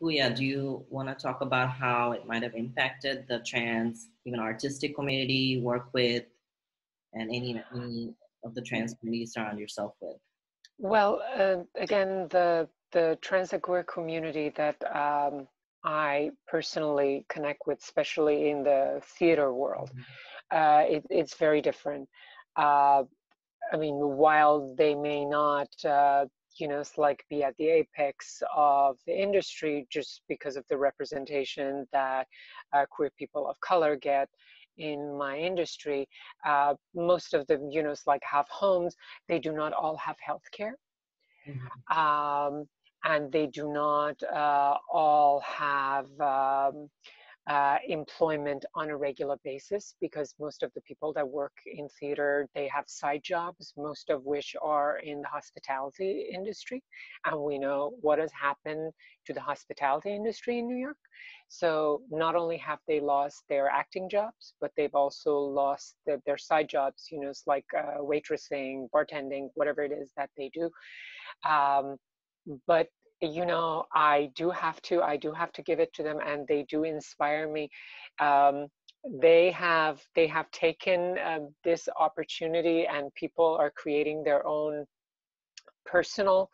Pooya, do you want to talk about how it might have impacted the trans, even artistic community you work with, and any of the trans community you surround yourself with? Well, again, the trans and queer community that I personally connect with, especially in the theater world, it's very different. I mean, while they may not, it's like be at the apex of the industry just because of the representation that queer people of color get in my industry, most of them, it's like have homes. They do not all have health care. And they do not all have employment on a regular basis, because most of the people that work in theater, they have side jobs, most of which are in the hospitality industry. And we know what has happened to the hospitality industry in New York. So not only have they lost their acting jobs, but they've also lost their side jobs, it's like waitressing, bartending, whatever it is that they do. But I do have to give it to them, and they do inspire me. They have taken this opportunity, and people are creating their own personal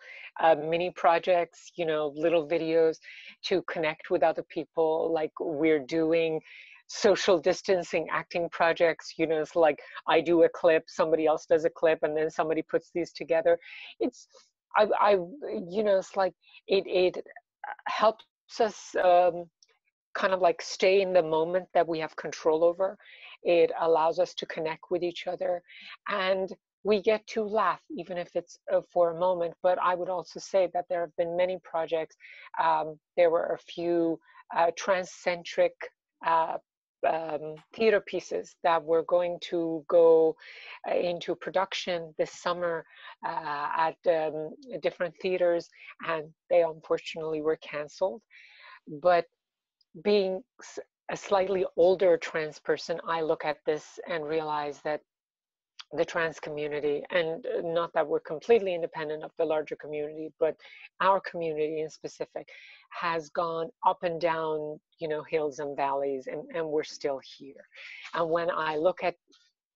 mini projects, little videos to connect with other people. Like, we're doing social distancing acting projects, it's like I do a clip, somebody else does a clip, and then somebody puts these together. It's it's like it helps us kind of like stay in the moment that we have control over. It allows us to connect with each other, and we get to laugh, even if it's for a moment. But I would also say that there have been many projects. There were a few transcentric theater pieces that were going to go into production this summer at different theaters, and they unfortunately were canceled. But being a slightly older trans person, I look at this and realize that the trans community, and not that we're completely independent of the larger community, but our community in specific has gone up and down, hills and valleys, and we're still here. And when I look at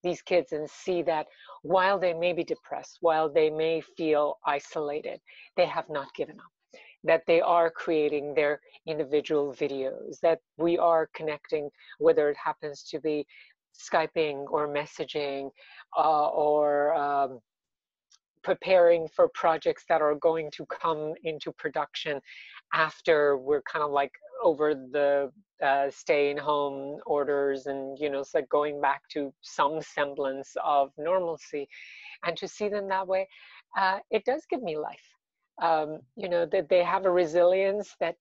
these kids and see that while they may be depressed, while they may feel isolated, they have not given up, that they are creating their individual videos, that we are connecting, whether it happens to be Skyping or messaging or preparing for projects that are going to come into production after we're kind of like over the staying home orders, and it's like going back to some semblance of normalcy. And to see them that way, it does give me life. That they have a resilience that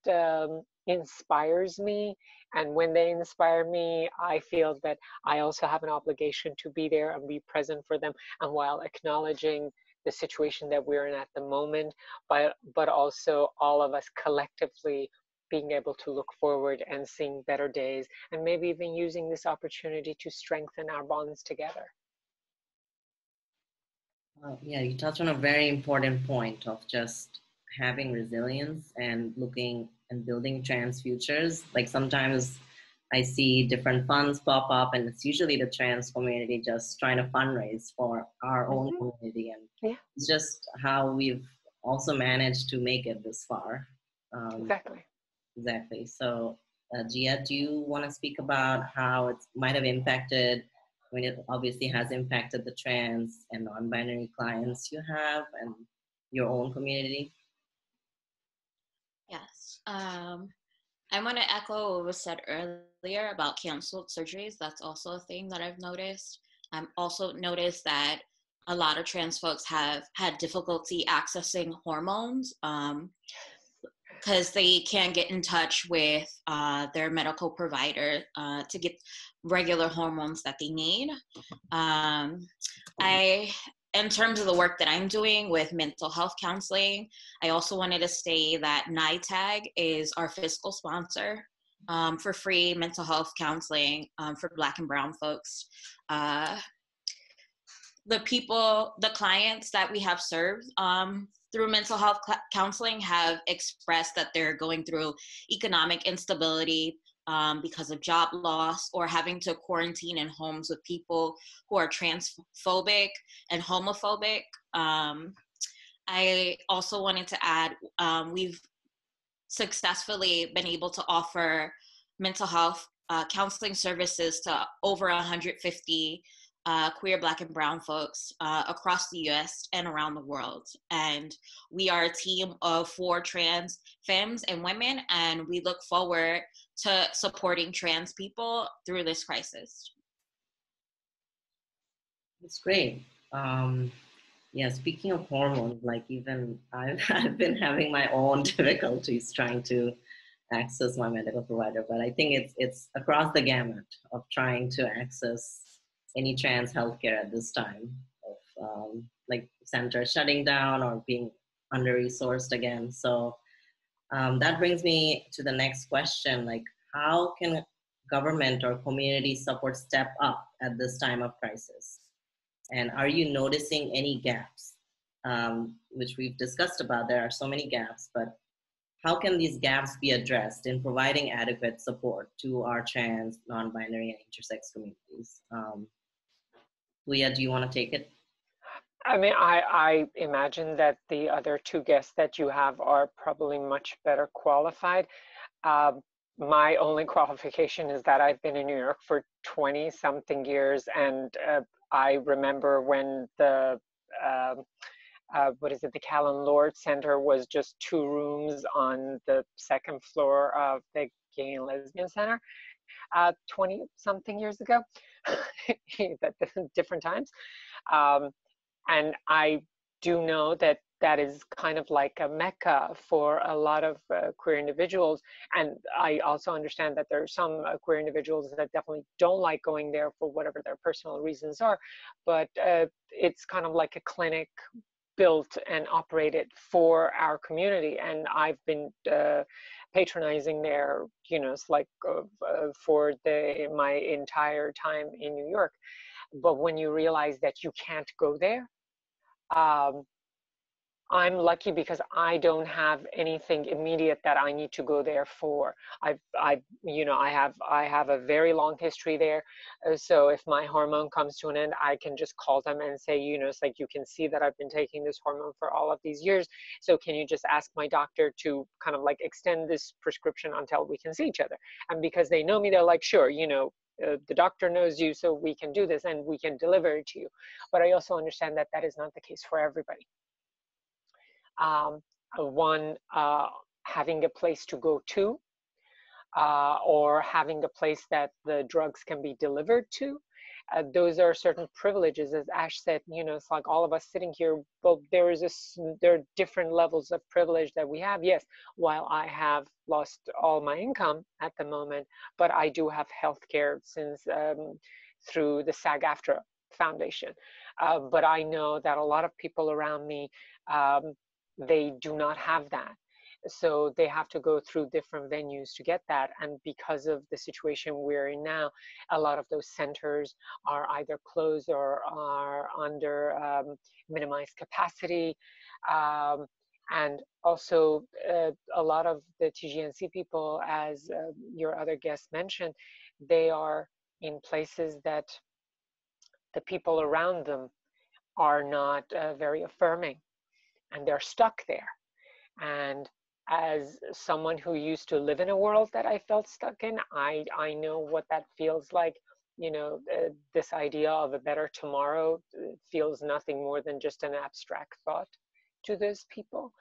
inspires me. And when they inspire me, I feel that I also have an obligation to be there and be present for them. And while acknowledging the situation that we're in at the moment, but also all of us collectively being able to look forward and seeing better days, and maybe even using this opportunity to strengthen our bonds together. Yeah, you touched on a very important point of just having resilience and looking and building trans futures. Like, sometimes I see different funds pop up, and it's usually the trans community just trying to fundraise for our own community. And it's just how we've also managed to make it this far. Exactly. So, Jia, do you want to speak about how it might have impacted? I mean, it obviously has impacted the trans and non-binary clients you have and your own community. Yes. I want to echo what was said earlier about canceled surgeries. That's also a thing that I've noticed. I've also noticed that a lot of trans folks have had difficulty accessing hormones because they can't get in touch with their medical provider to get regular hormones that they need. In terms of the work that I'm doing with mental health counseling, I also wanted to say that NYTAG is our fiscal sponsor for free mental health counseling for Black and Brown folks. The clients that we have served through mental health counseling have expressed that they're going through economic instability because of job loss, or having to quarantine in homes with people who are transphobic and homophobic. I also wanted to add, we've successfully been able to offer mental health counseling services to over 150 queer, Black, and brown folks across the US and around the world. And we are a team of 4 trans femmes and women, and we look forward to supporting trans people through this crisis. That's great. Yeah, speaking of hormones, like even I've been having my own difficulties trying to access my medical provider, but I think it's across the gamut of trying to access any trans healthcare at this time of like centers shutting down or being under-resourced again. So that brings me to the next question, like how can government or community support step up at this time of crisis? And are you noticing any gaps, which we've discussed about? There are so many gaps, but how can these gaps be addressed in providing adequate support to our trans, non-binary, and intersex communities? Pooya, do you want to take it? I mean, I imagine that the other 2 guests that you have are probably much better qualified. My only qualification is that I've been in New York for 20-something years, and I remember when the the Callan Lord Center was just 2 rooms on the 2nd floor of the Gay and Lesbian Center 20-something years ago, different times. And I do know that that is kind of like a mecca for a lot of queer individuals. And I also understand that there are some queer individuals that definitely don't like going there for whatever their personal reasons are. But it's kind of like a clinic built and operated for our community. And I've been patronizing there, you know, it's like for my entire time in New York. But when you realize that you can't go there, I'm lucky because I don't have anything immediate that I need to go there for. I have a very long history there. So if my hormone comes to an end, I can just call them and say, you know, it's like, you can see that I've been taking this hormone for all of these years. So can you just ask my doctor to kind of like extend this prescription until we can see each other? And because they know me, they're like, sure, you know, the doctor knows you, so we can do this and we can deliver it to you. But I also understand that that is not the case for everybody. Having a place to go to, or having a place that the drugs can be delivered to. Those are certain privileges, as Ash said. You know, it's like all of us sitting here. Well, there are different levels of privilege that we have. Yes, while I have lost all my income at the moment, but I do have health care since through the SAG-AFTRA Foundation. But I know that a lot of people around me, they do not have that. So they have to go through different venues to get that. And because of the situation we're in now, a lot of those centers are either closed or are under minimized capacity. And also a lot of the TGNC people, as your other guest mentioned, they are in places that the people around them are not very affirming, and they're stuck there. And as someone who used to live in a world that I felt stuck in, I know what that feels like. You know, this idea of a better tomorrow feels nothing more than just an abstract thought to those people.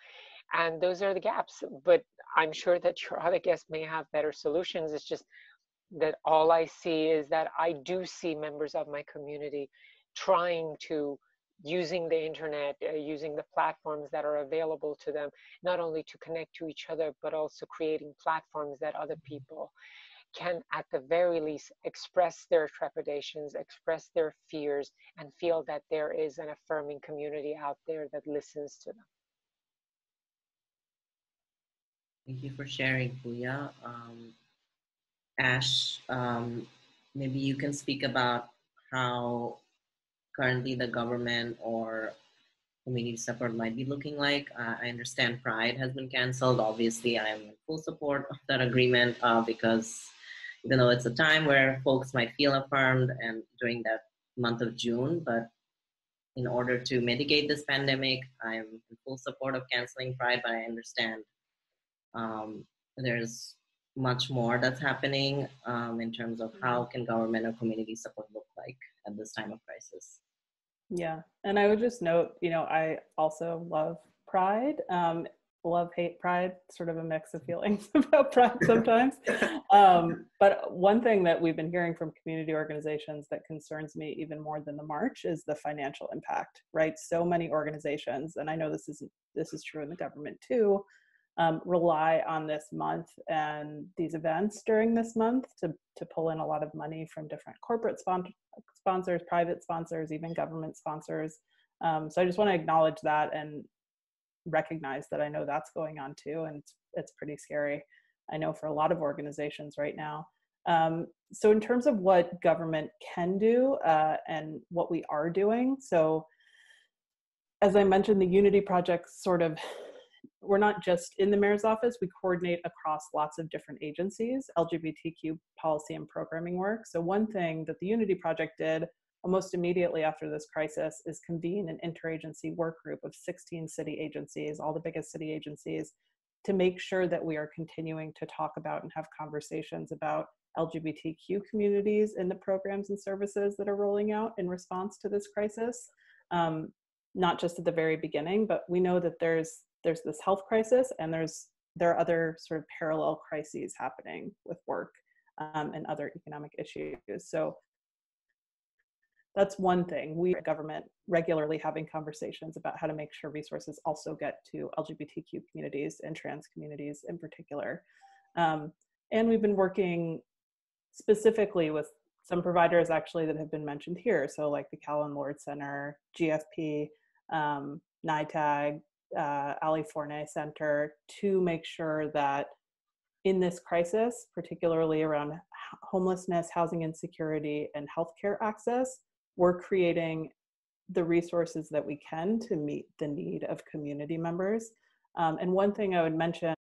And those are the gaps. But I'm sure that your other guests may have better solutions. It's just that all I see is that I do see members of my community trying to, using the internet, using the platforms that are available to them, not only to connect to each other, but also creating platforms that other people can, at the very least, express their trepidations, express their fears, and feel that there is an affirming community out there that listens to them. Thank you for sharing, Pooya. Ash, maybe you can speak about how currently the government or community support might be looking like. I understand Pride has been canceled. Obviously, I'm in full support of that agreement because even though it's a time where folks might feel affirmed and during that month of June, but in order to mitigate this pandemic, I'm in full support of canceling Pride, but I understand there's much more that's happening in terms of how can government or community support look like at this time of crisis. Yeah, and I would just note, I also love Pride. Love, hate Pride, sort of a mix of feelings about Pride sometimes. But one thing that we've been hearing from community organizations that concerns me even more than the march is the financial impact, right? So many organizations, and I know this is true in the government too, rely on this month and these events during this month to pull in a lot of money from different corporate sponsors, private sponsors, even government sponsors. So I just want to acknowledge that and recognize that I know that's going on too, and it's pretty scary, I know, for a lot of organizations right now. So in terms of what government can do and what we are doing, so as I mentioned, the Unity Project we're not just in the mayor's office, we coordinate across lots of different agencies, LGBTQ policy and programming work. So one thing that the Unity Project did almost immediately after this crisis is convene an interagency work group of 16 city agencies, all the biggest city agencies, to make sure that we are continuing to talk about and have conversations about LGBTQ communities in the programs and services that are rolling out in response to this crisis. Not just at the very beginning, but we know that there's this health crisis and there are other sort of parallel crises happening with work and other economic issues. So that's one thing. We, government, regularly having conversations about how to make sure resources also get to LGBTQ communities and trans communities in particular. And we've been working specifically with some providers actually that have been mentioned here. So like the Callan Lord Center, GFP, NYTAG, Ali Forney Center, to make sure that in this crisis, particularly around homelessness, housing insecurity, and healthcare access, we're creating the resources that we can to meet the need of community members. And one thing I would mention